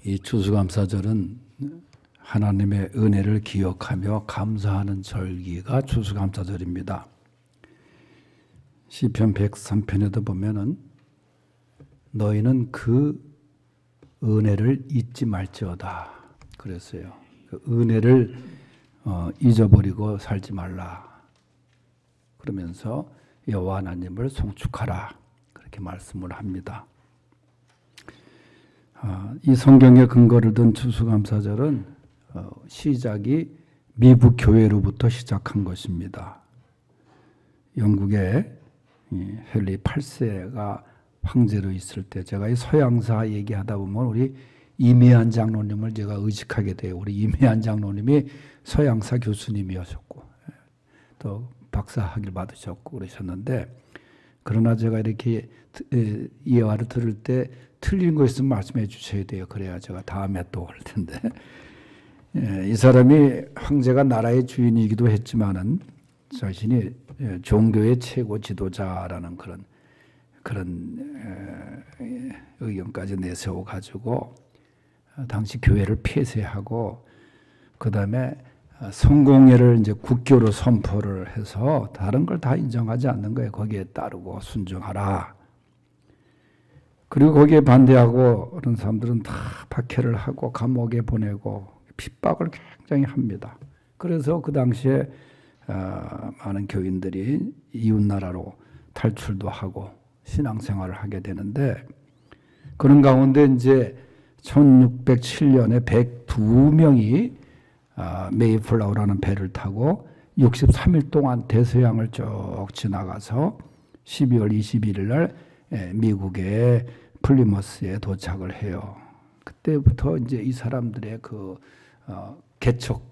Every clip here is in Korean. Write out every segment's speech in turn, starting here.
이 추수감사절은 하나님의 은혜를 기억하며 감사하는 절기가 추수감사절입니다. 시편 103편에도 보면은 너희는 그 은혜를 잊지 말지어다 그랬어요. 그 은혜를 잊어버리고 살지 말라. 그러면서 여호와 하나님을 송축하라 그렇게 말씀을 합니다. 이 성경의 근거를 둔 추수감사절은 시작이 미국 교회로부터 시작한 것입니다. 영국의 헨리 8세가 황제로 있을 때 제가 이 서양사 얘기하다 보면 우리 이미한 장로님을 제가 의식하게 돼요. 우리 이미한 장로님이 서양사 교수님이었고 또 박사학위를 받으셨고 그러셨는데 그러나 제가 이렇게 예화를 들을 때 틀린 거 있으면 말씀해 주셔야 돼요. 그래야 제가 다음에 또 올 텐데. 이 사람이 황제가 나라의 주인이기도 했지만은 자신이 종교의 최고 지도자라는 그런 의견까지 내세워 가지고 당시 교회를 폐쇄하고 그 다음에 성공회를 이제 국교로 선포를 해서 다른 걸 다 인정하지 않는 거예요. 거기에 따르고 순종하라. 그리고 거기에 반대하고 그런 사람들은 다 박해를 하고 감옥에 보내고 핍박을 굉장히 합니다. 그래서 그 당시에 많은 교인들이 이웃나라로 탈출도 하고 신앙생활을 하게 되는데 그런 가운데 이제 1607년에 102명이 메이플라워라는 배를 타고 63일 동안 대서양을 쭉 지나가서 12월 21일 날 미국의 플리머스에 도착을 해요. 그때부터 이제 이 사람들의 그 개척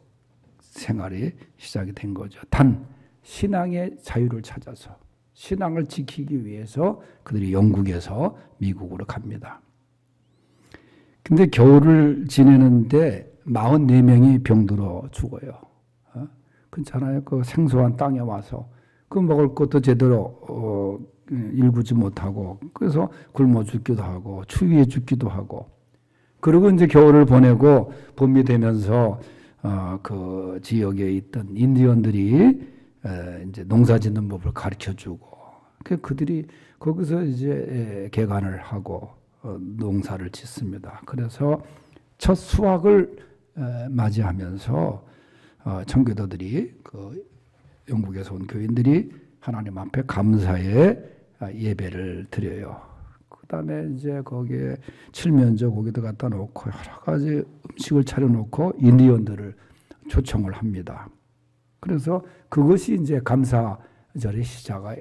생활이 시작이 된 거죠. 단 신앙의 자유를 찾아서 신앙을 지키기 위해서 그들이 영국에서 미국으로 갑니다. 근데 겨울을 지내는데 44명이 병들어 죽어요. 그렇잖아요. 그 생소한 땅에 와서 그 먹을 것도 제대로 일구지 못하고 그래서 굶어 죽기도 하고 추위에 죽기도 하고 그리고 이제 겨울을 보내고 봄이 되면서 그 지역에 있던 인디언들이 이제 농사짓는 법을 가르쳐주고 그들이 거기서 이제 개간을 하고 농사를 짓습니다. 그래서 첫 수확을 맞이하면서 청교도들이 그 영국에서 온 교인들이 하나님 앞에 감사의 예배를 드려요. 그 다음에 이제 거기에 칠면조 고기도 갖다 놓고 여러 가지 음식을 차려놓고 인디언들을 초청을 합니다. 그래서 그것이 이제 감사절의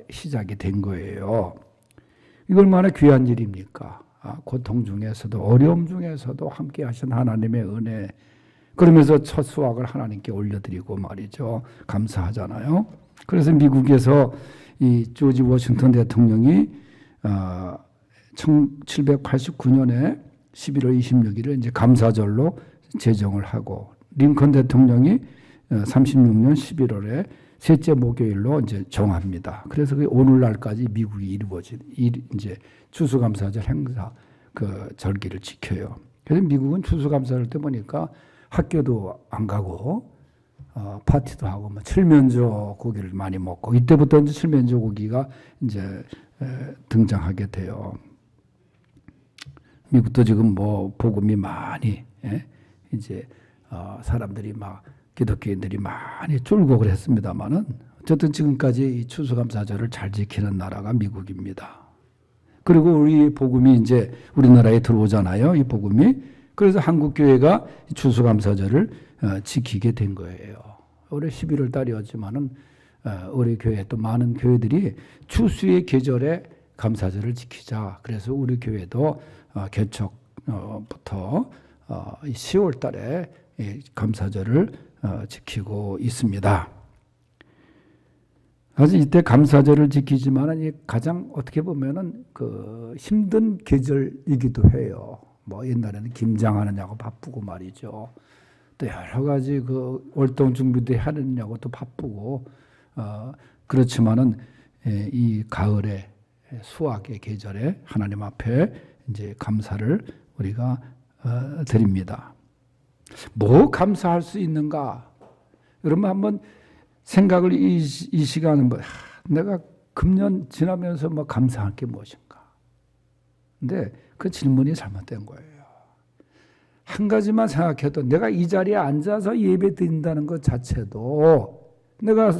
시작이 된 거예요. 이거 얼마나 귀한 일입니까? 고통 중에서도 어려움 중에서도 함께 하신 하나님의 은혜 그러면서 첫 수확을 하나님께 올려드리고 말이죠. 감사하잖아요. 그래서 미국에서 이 조지 워싱턴 대통령이 1789년에 11월 26일을 이제 감사절로 제정을 하고 링컨 대통령이 36년 11월에 셋째 목요일로 이제 정합니다. 그래서 그 오늘날까지 미국이 이루어진 이제 추수감사절 행사 그 절기를 지켜요. 그래서 미국은 추수감사절 때 보니까 학교도 안 가고 파티도 하고 뭐 칠면조 고기를 많이 먹고 이때부터 이제 칠면조 고기가 이제 등장하게 돼요. 미국도 지금 뭐 복음이 많이 이제 사람들이 막 기독교인들이 많이 줄고 그랬습니다만은 어쨌든 지금까지 이 추수감사절을 잘 지키는 나라가 미국입니다. 그리고 우리 복음이 이제 우리나라에 들어오잖아요. 이 복음이. 그래서 한국 교회가 추수감사절을 지키게 된 거예요. 올해 11월 달이었지만은 우리 교회 또 많은 교회들이 추수의 계절에 감사절을 지키자. 그래서 우리 교회도 개척부터 10월 달에 감사절을 지키고 있습니다. 사실 이때 감사절을 지키지만은 가장 어떻게 보면은 그 힘든 계절이기도 해요. 뭐 옛날에는 김장하느냐고 바쁘고 말이죠. 또 여러 가지 그 월동 준비도 하느냐고 또 바쁘고 그렇지만은 이 가을에 수확의 계절에 하나님 앞에 이제 감사를 우리가 드립니다. 뭐 감사할 수 있는가? 여러분 한번 생각을 이 시간은 내가 금년 지나면서 뭐 감사할 게 무엇인가? 근데 그 질문이 잘못된 거예요. 한 가지만 생각해도 내가 이 자리에 앉아서 예배 드린다는 것 자체도 내가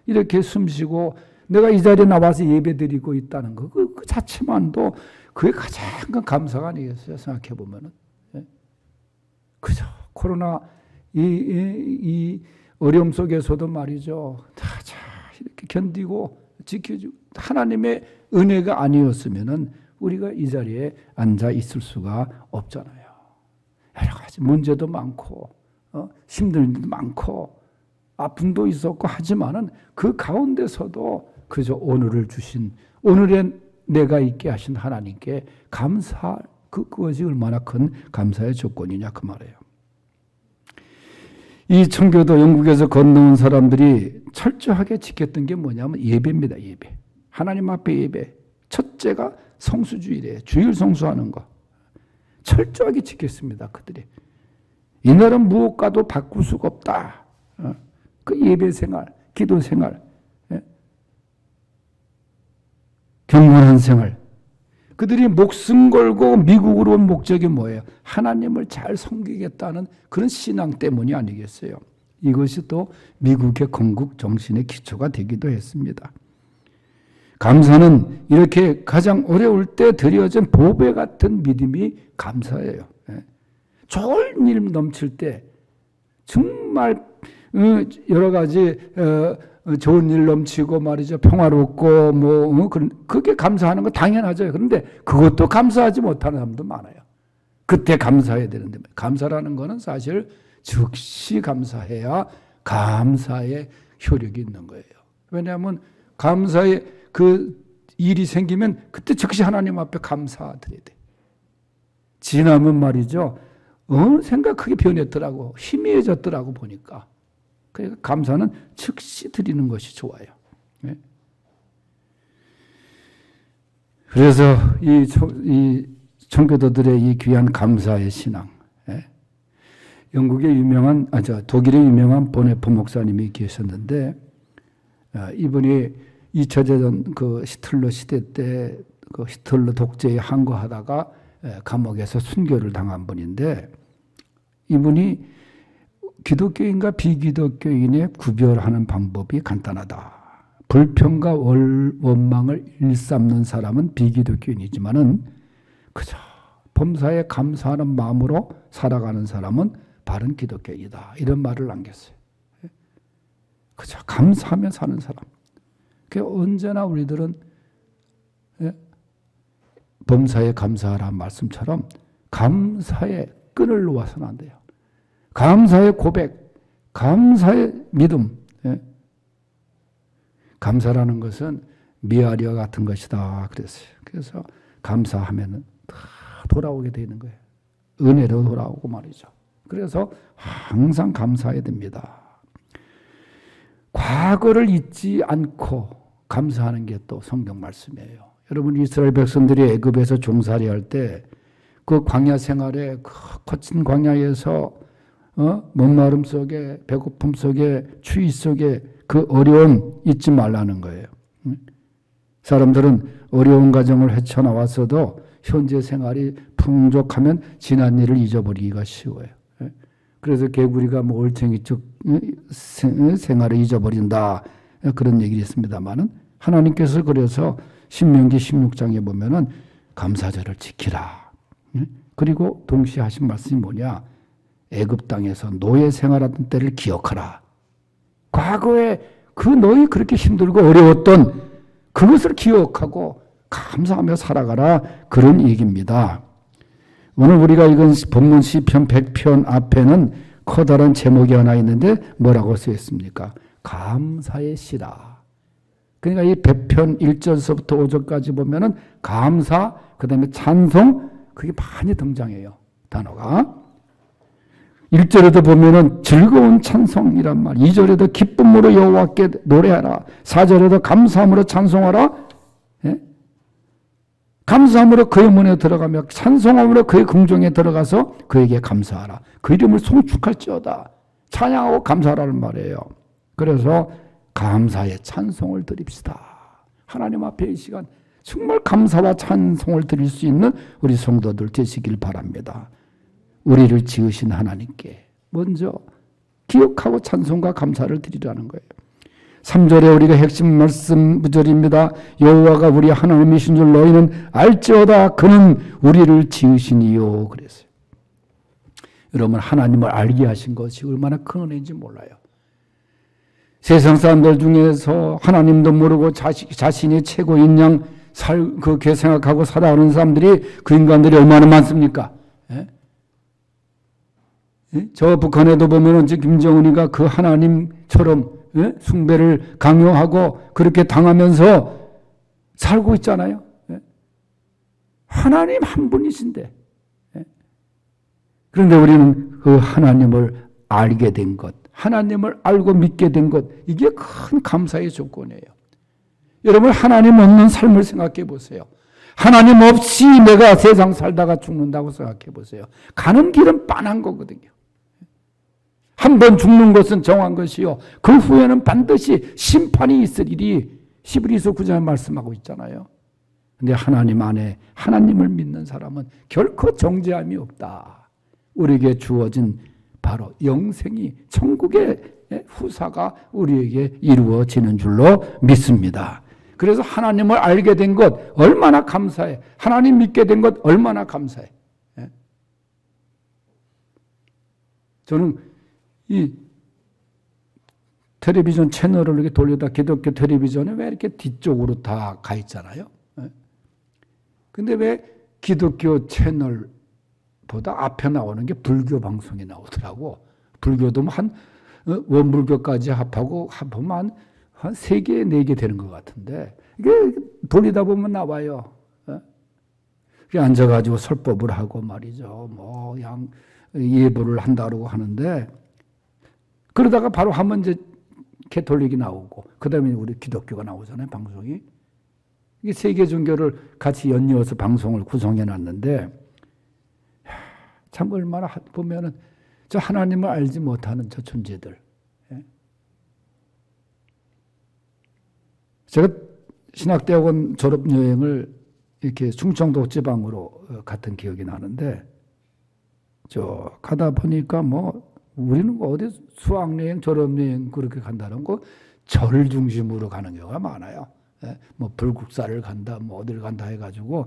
이렇게 숨쉬고 내가 이 자리에 나와서 예배 드리고 있다는 것, 그 자체만도 그게 가장 큰 감사가 아니겠어요? 생각해 보면은. 그죠? 코로나 이 어려움 속에서도 말이죠. 다 이렇게 견디고 지켜주고 하나님의 은혜가 아니었으면은 우리가 이 자리에 앉아 있을 수가 없잖아요. 여러 가지 문제도 많고 힘든 일도 많고 아픔도 있었고 하지만은 그 가운데서도 그저 오늘을 주신 오늘의 내가 있게 하신 하나님께 감사 그것이 얼마나 큰 감사의 조건이냐 그 말이에요. 이 청교도 영국에서 건너온 사람들이 철저하게 지켰던 게 뭐냐면 예배입니다. 예배. 하나님 앞에 예배. 첫째가 성수주일이에요. 주일 성수하는 거. 철저하게 지켰습니다. 그들이. 이날은 무엇과도 바꿀 수가 없다. 그 예배 생활, 기도 생활, 경건한 생활. 그들이 목숨 걸고 미국으로 온 목적이 뭐예요? 하나님을 잘 섬기겠다는 그런 신앙 때문이 아니겠어요? 이것이 또 미국의 건국 정신의 기초가 되기도 했습니다. 감사는 이렇게 가장 어려울 때 드려진 보배 같은 믿음이 감사예요. 좋은 일 넘칠 때 정말 여러 가지 좋은 일 넘치고 말이죠. 평화롭고 그게 감사하는 거 당연하죠. 그런데 그것도 감사하지 못하는 사람도 많아요. 그때 감사해야 되는데 감사라는 거는 사실 즉시 감사해야 감사의 효력이 있는 거예요. 왜냐하면 감사의 그 일이 생기면 그때 즉시 하나님 앞에 감사드려야 돼. 지나면 말이죠. 생각 크게 변했더라고. 희미해졌더라고 보니까. 그러니까 감사는 즉시 드리는 것이 좋아요. 그래서 이 청교도들의 이 귀한 감사의 신앙. 영국의 독일의 유명한 보네포 목사님이 계셨는데 이분이 2차 대전 그 히틀러 시대 때 그 히틀러 독재에 항거하다가 감옥에서 순교를 당한 분인데 이분이 기독교인과 비기독교인의 구별하는 방법이 간단하다. 불평과 원망을 일삼는 사람은 비기독교인이지만은 그저 범사에 감사하는 마음으로 살아가는 사람은 바른 기독교인이다. 이런 말을 남겼어요. 그저 감사하며 사는 사람. 언제나 우리들은 범사에 감사하라는 말씀처럼 감사의 끈을 놓아서는 안 돼요. 감사의 고백, 감사의 믿음. 감사라는 것은 미아리와 같은 것이다 그랬어요. 그래서 감사하면은 다 돌아오게 되는 거예요. 은혜로 돌아오고 말이죠. 그래서 항상 감사해야 됩니다. 과거를 잊지 않고 감사하는 게 또 성경 말씀이에요. 여러분 이스라엘 백성들이 애굽에서 종살이할 때 그 광야 생활에 그 거친 광야에서 목마름 속에 배고픔 속에 추위 속에 그 어려움 잊지 말라는 거예요. 사람들은 어려운 과정을 헤쳐나왔어도 현재 생활이 풍족하면 지난 일을 잊어버리기가 쉬워요. 그래서 개구리가 올챙이쪽 생활을 잊어버린다 그런 얘기를 했습니다만은 하나님께서 그래서 신명기 16장에 보면은 감사절을 지키라. 그리고 동시에 하신 말씀이 뭐냐? 애굽 땅에서 노예 생활하던 때를 기억하라. 과거에 그 너희 그렇게 힘들고 어려웠던 그것을 기억하고 감사하며 살아가라 그런 얘기입니다. 오늘 우리가 읽은 본문 시편 100편 앞에는 커다란 제목이 하나 있는데 뭐라고 쓰여 있습니까? 감사의 시라. 그러니까 이 100편 1절서부터 5절까지 보면은 감사, 그 다음에 찬송, 그게 많이 등장해요. 단어가. 1절에도 보면은 즐거운 찬송이란 말, 2절에도 기쁨으로 여호와께 노래하라, 4절에도 감사함으로 찬송하라, 감사함으로 그의 문에 들어가며 찬송함으로 그의 궁정에 들어가서 그에게 감사하라. 그 이름을 송축할지어다. 찬양하고 감사하라는 말이에요. 그래서 감사의 찬송을 드립시다. 하나님 앞에 이 시간 정말 감사와 찬송을 드릴 수 있는 우리 성도들 되시길 바랍니다. 우리를 지으신 하나님께 먼저 기억하고 찬송과 감사를 드리라는 거예요. 3절에 우리가 핵심 말씀 구절입니다. 여호와가 우리 하나님이신 줄 너희는 알지어다. 그는 우리를 지으시니요. 그랬어요. 여러분, 하나님을 알게 하신 것이 얼마나 큰 은혜인지 몰라요. 세상 사람들 중에서 하나님도 모르고 자신이 최고인 양 그렇게 생각하고 살아가는 사람들이, 그 인간들이 얼마나 많습니까? 예? 예? 저 북한에도 보면 김정은이가 그 하나님처럼 예? 숭배를 강요하고 그렇게 당하면서 살고 있잖아요. 예? 하나님 한 분이신데. 예? 그런데 우리는 그 하나님을 알게 된 것, 하나님을 알고 믿게 된 것, 이게 큰 감사의 조건이에요. 여러분, 하나님 없는 삶을 생각해 보세요. 하나님 없이 내가 세상 살다가 죽는다고 생각해 보세요. 가는 길은 빤한 거거든요. 한 번 죽는 것은 정한 것이요, 그 후에는 반드시 심판이 있으리니 히브리서 9장에 말씀하고 있잖아요. 그런데 하나님 안에 하나님을 믿는 사람은 결코 정죄함이 없다. 우리에게 주어진 바로 영생이, 천국의 후사가 우리에게 이루어지는 줄로 믿습니다. 그래서 하나님을 알게 된 것 얼마나 감사해. 하나님 믿게 된 것 얼마나 감사해. 저는 이 텔레비전 채널을 이렇게 돌리다 기독교 텔레비전에 왜 이렇게 뒤쪽으로 다 가 있잖아요. 근데 왜 기독교 채널보다 앞에 나오는 게 불교 방송이 나오더라고. 불교도 한 원불교까지 합하고 합하면 한 3개, 4개 되는 것 같은데, 이게 돌리다 보면 나와요. 앉아가지고 설법을 하고 말이죠. 뭐, 그냥 예불을 한다고 하는데, 그러다가 바로 하면 이제 캐톨릭이 나오고, 그 다음에 우리 기독교가 나오잖아요, 방송이. 이게 3개 종교를 같이 연이어서 방송을 구성해 놨는데, 참 얼마나 보면은 저 하나님을 알지 못하는 저 존재들. 제가 신학대학원 졸업여행을 이렇게 충청도 지방으로 갔던 기억이 나는데, 저 가다 보니까 뭐 우리는 어디 수학여행, 졸업여행 그렇게 간다는 거 절 중심으로 가는 경우가 많아요. 뭐 불국사를 간다, 뭐 어디를 간다 해가지고,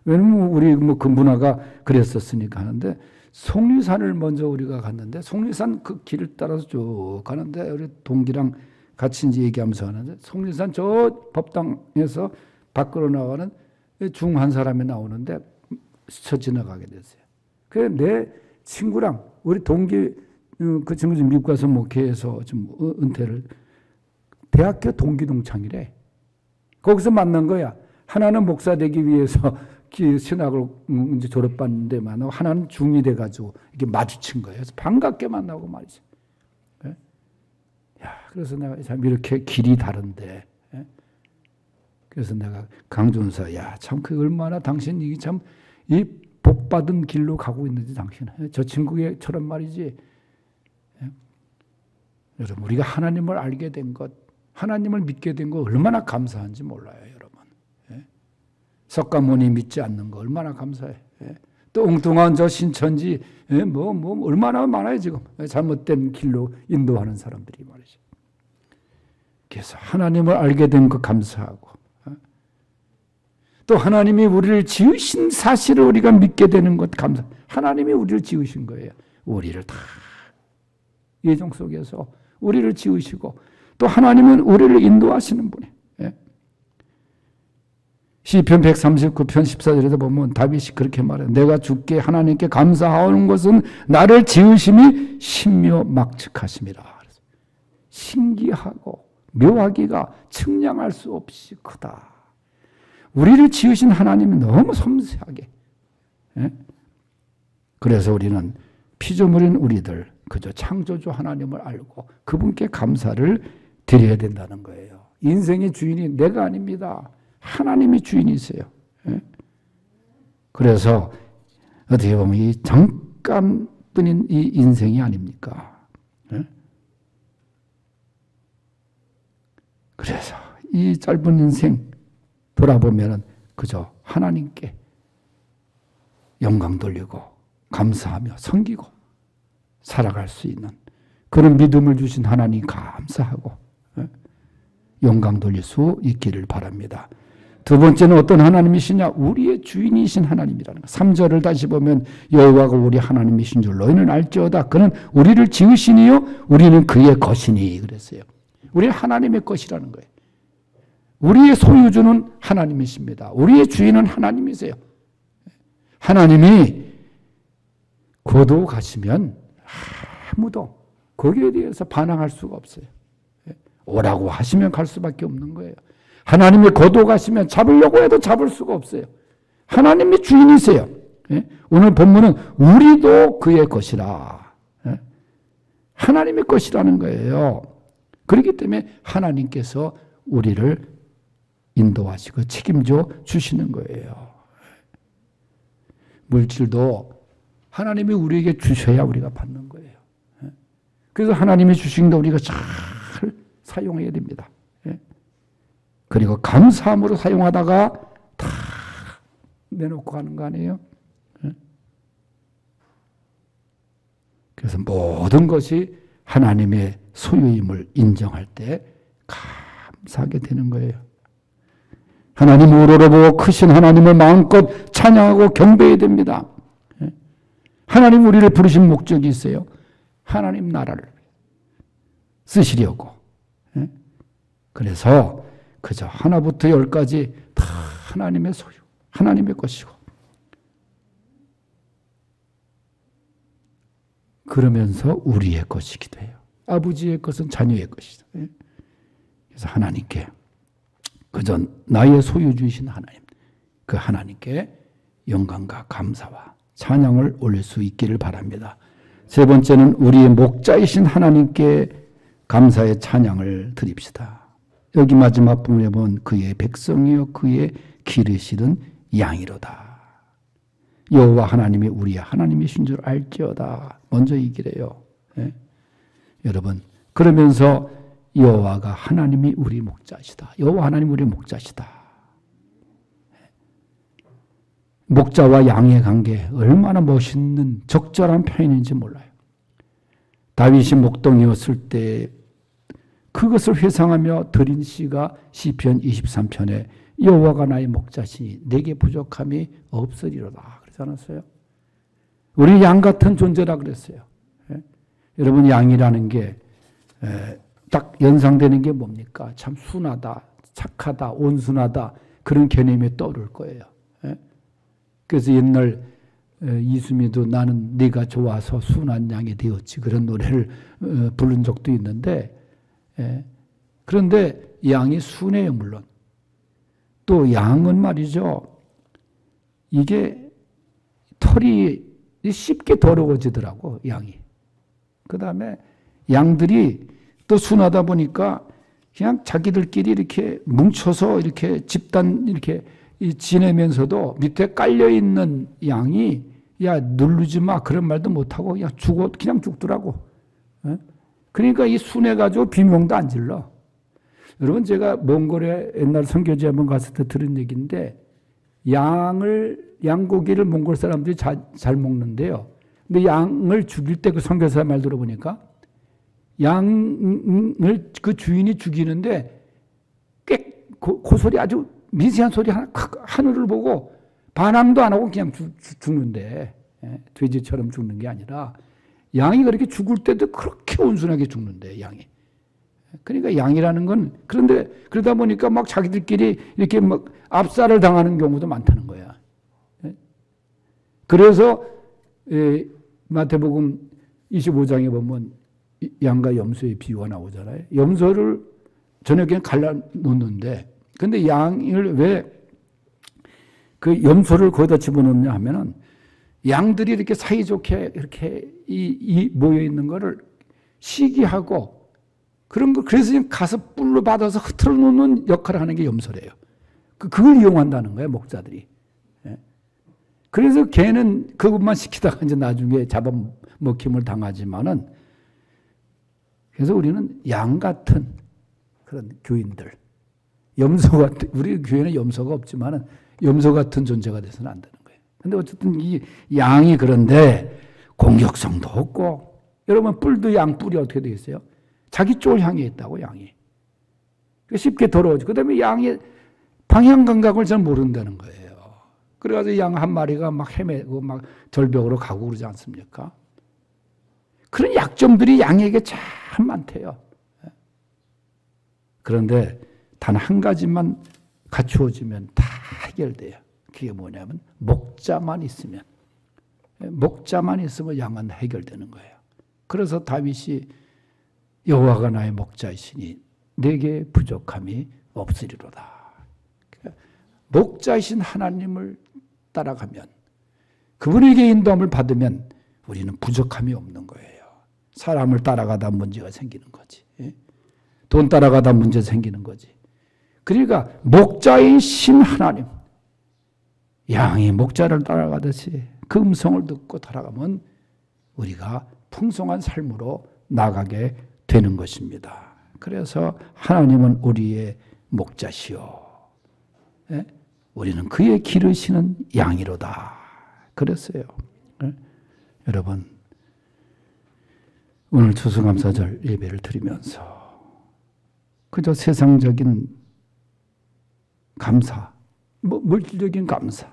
왜냐면 우리 뭐 그 문화가 그랬었으니까 하는데, 속리산을 먼저 우리가 갔는데, 속리산 그 길을 따라서 쭉 가는데, 우리 동기랑 같이 이제 얘기하면서 하는데, 속리산 저 법당에서 밖으로 나가는 중 한 사람이 나오는데 스쳐 지나가게 됐어요. 그래 내 친구랑 우리 동기, 그 친구 좀 미국 가서 목회해서 좀 은퇴를, 대학교 동기 동창이래. 거기서 만난 거야. 하나는 목사 되기 위해서 신학을 이제 졸업받는데만, 하나는 중이 돼가지고 이렇게 마주친 거예요. 그래서 반갑게 만나고 말이죠. 야, 그래서 내가 참 이렇게 길이 다른데, 그래서 내가 강준서, 야, 참 그 얼마나 당신 이게 참 이 복받은 길로 가고 있는지 당신은, 저 친구처럼 말이지. 여러분, 우리가 하나님을 알게 된 것, 하나님을 믿게 된 거 얼마나 감사한지 몰라요, 여러분. 석가모니 믿지 않는 거 얼마나 감사해. 또 엉뚱한 저 신천지, 뭐 얼마나 많아요 지금. 잘못된 길로 인도하는 사람들이 말이죠. 그래서 하나님을 알게 된 거 감사하고, 또 하나님이 우리를 지으신 사실을 우리가 믿게 되는 것 감사. 하나님이 우리를 지으신 거예요. 우리를 다 예정 속에서 우리를 지으시고, 또 하나님은 우리를 인도하시는 분이에요. 시편 139편 14절에서 보면 다윗이 그렇게 말해요. 내가 주께 하나님께 감사하는 것은 나를 지으심이 신묘막측하심이라. 신기하고 묘하기가 측량할 수 없이 크다. 우리를 지으신 하나님이 너무 섬세하게. 그래서 우리는 피조물인 우리들 그저 창조주 하나님을 알고 그분께 감사를 드려야 된다는 거예요. 인생의 주인이 내가 아닙니다. 하나님이 주인이세요. 그래서 어떻게 보면 이 잠깐뿐인 이 인생이 아닙니까? 네? 그래서 이 짧은 인생 돌아보면은 그저 하나님께 영광 돌리고 감사하며 섬기고 살아갈 수 있는 그런 믿음을 주신 하나님 감사하고 영광 돌릴 수 있기를 바랍니다. 두 번째는 어떤 하나님이시냐? 우리의 주인이신 하나님이라는 것. 3절을 다시 보면 여호와가 우리 하나님이신 줄 너희는 알지어다. 그는 우리를 지으시니요 우리는 그의 것이니 그랬어요. 우리는 하나님의 것이라는 거예요. 우리의 소유주는 하나님이십니다. 우리의 주인은 하나님이세요. 하나님이 거두가시면 아무도 거기에 대해서 반항할 수가 없어요. 오라고 하시면 갈 수밖에 없는 거예요. 하나님이 거두가시면 잡으려고 해도 잡을 수가 없어요. 하나님이 주인이세요. 오늘 본문은 우리도 그의 것이라. 하나님의 것이라는 거예요. 그렇기 때문에 하나님께서 우리를 인도하시고 책임져 주시는 거예요. 물질도 하나님이 우리에게 주셔야 우리가 받는 거예요. 그래서 하나님이 주신 거 우리가 잘 사용해야 됩니다. 그리고 감사함으로 사용하다가 다 내놓고 가는 거 아니에요? 그래서 모든 것이 하나님의 소유임을 인정할 때 감사하게 되는 거예요. 하나님 우러러보고 크신 하나님을 마음껏 찬양하고 경배해야 됩니다. 하나님 우리를 부르신 목적이 있어요. 하나님 나라를 쓰시려고. 그래서 그저 하나부터 열까지 다 하나님의 소유, 하나님의 것이고 그러면서 우리의 것이기도 해요. 아버지의 것은 자녀의 것이다. 그래서 하나님께 그저 나의 소유주이신 하나님, 그 하나님께 영광과 감사와 찬양을 올릴 수 있기를 바랍니다. 세 번째는 우리의 목자이신 하나님께 감사의 찬양을 드립시다. 여기 마지막 부분에 보면 그의 백성이요 그의 기르시는 양이로다. 여호와 하나님이 우리의 하나님이신 줄 알지어다. 먼저 이기래요. 여러분 그러면서 여호와가 하나님이 우리 목자시다. 여호와 하나님 우리 목자시다. 목자와 양의 관계 얼마나 멋있는 적절한 표현인지 몰라요. 다윗이 목동이었을 때 그것을 회상하며 드린 시가 시편 23편에 여호와가 나의 목자시니 내게 부족함이 없으리로다. 그러지 않았어요? 우리 양 같은 존재라 그랬어요. 여러분 양이라는 게 딱 연상되는 게 뭡니까? 참 순하다, 착하다, 온순하다 그런 개념이 떠오를 거예요. 그래서 옛날 이수미도 나는 네가 좋아서 순한 양이 되었지 그런 노래를 부른 적도 있는데 그런데 양이 순해요 물론. 또 양은 말이죠. 이게 털이 쉽게 더러워지더라고 양이. 그 다음에 양들이 또 순하다 보니까 그냥 자기들끼리 이렇게 뭉쳐서 이렇게 집단 이렇게 지내면서도 밑에 깔려 있는 양이 야 누르지 마 그런 말도 못하고 그냥 그냥 죽더라고. 그러니까 이 순해가지고 비명도 안 질러. 여러분 제가 몽골에 옛날 선교지 한번 갔을 때 들은 얘기인데 양고기를 몽골 사람들이 잘 먹는데요. 근데 양을 죽일 때 그 선교사 말 들어보니까 양을 그 주인이 죽이는데 꽤 고소리 아주 미세한 소리 하늘을 보고 반항도 안 하고 그냥 죽는데 돼지처럼 죽는 게 아니라 양이 그렇게 죽을 때도 그렇게 온순하게 죽는데 양이. 그러니까 양이라는 건 그런데 그러다 보니까 막 자기들끼리 이렇게 막 압살을 당하는 경우도 많다는 거야. 그래서 마태복음 25장에 보면 양과 염소의 비유가 나오잖아요. 염소를 저녁에 갈라놓는데 근데 양을 왜 그 염소를 거기다 집어넣냐 하면은 양들이 이렇게 사이좋게 이렇게 모여 있는 거를 시기하고 그런 거 그래서 가서 뿔로 받아서 흐트러 놓는 역할을 하는 게 염소래요. 그걸 이용한다는 거예요 목자들이. 그래서 개는 그것만 시키다가 이제 나중에 잡아먹힘을 당하지만은, 그래서 우리는 양 같은 그런 교인들, 염소 같은, 우리 교회는 염소가 없지만은 염소 같은 존재가 돼서는 안 되는 거예요. 근데 어쨌든 이 양이 그런데 공격성도 없고, 여러분 뿔도 양 뿔이 어떻게 되어 있어요? 자기 쪽을 향해 있다고, 양이. 쉽게 더러워지고, 그 다음에 양이 방향 감각을 잘 모른다는 거예요. 그래가지고 양 한 마리가 막 헤매고 막 절벽으로 가고 그러지 않습니까? 그런 약점들이 양에게 참 많대요. 그런데 단 한 가지만 갖추어지면 다 해결돼요. 그게 뭐냐면 목자만 있으면, 목자만 있으면 양은 해결되는 거예요. 그래서 다윗이 여호와가 나의 목자이시니 내게 부족함이 없으리로다. 목자이신 하나님을 따라가면, 그분에게 인도함을 받으면 우리는 부족함이 없는 거예요. 사람을 따라가다 문제가 생기는 거지. 돈 따라가다 문제 생기는 거지. 그러니까 목자이신 하나님, 양이 목자를 따라가듯이 그 음성을 듣고 따라가면 우리가 풍성한 삶으로 나가게 되는 것입니다. 그래서 하나님은 우리의 목자시오. 우리는 그의 기르시는 양이로다. 그랬어요. 여러분, 오늘 추수감사절 예배를 드리면서 그저 세상적인 감사, 물질적인 감사,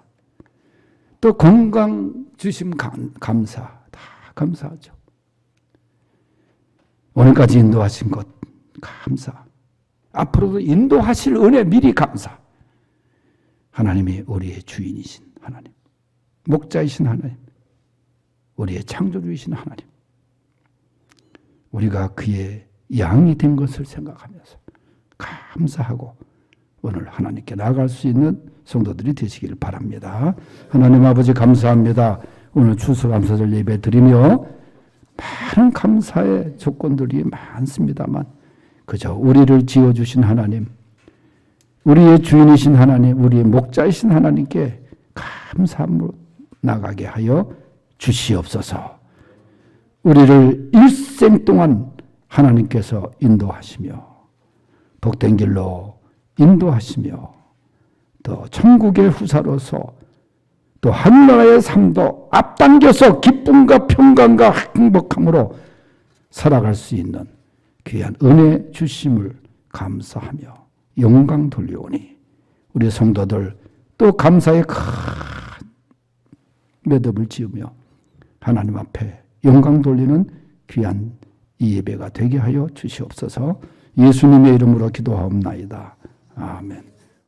또 건강 주심 감사, 다 감사하죠. 오늘까지 인도하신 것 감사, 앞으로도 인도하실 은혜 미리 감사. 하나님이 우리의 주인이신 하나님, 목자이신 하나님, 우리의 창조주이신 하나님, 우리가 그의 양이 된 것을 생각하면서 감사하고 오늘 하나님께 나아갈 수 있는 성도들이 되시길 바랍니다. 하나님 아버지 감사합니다. 오늘 추수감사절 예배 드리며 많은 감사의 조건들이 많습니다만 그저 우리를 지어주신 하나님, 우리의 주인이신 하나님, 우리의 목자이신 하나님께 감사함으로 나가게 하여 주시옵소서. 우리를 일생 동안 하나님께서 인도하시며 복된 길로 인도하시며 또 천국의 후사로서 또 하늘나라의 삶도 앞당겨서 기쁨과 평강과 행복함으로 살아갈 수 있는 귀한 은혜 주심을 감사하며 영광 돌리오니 우리 성도들 또 감사의 큰 매듭을 지으며 하나님 앞에 영광 돌리는 귀한 이 예배가 되게 하여 주시옵소서. 예수님의 이름으로 기도하옵나이다. 아멘.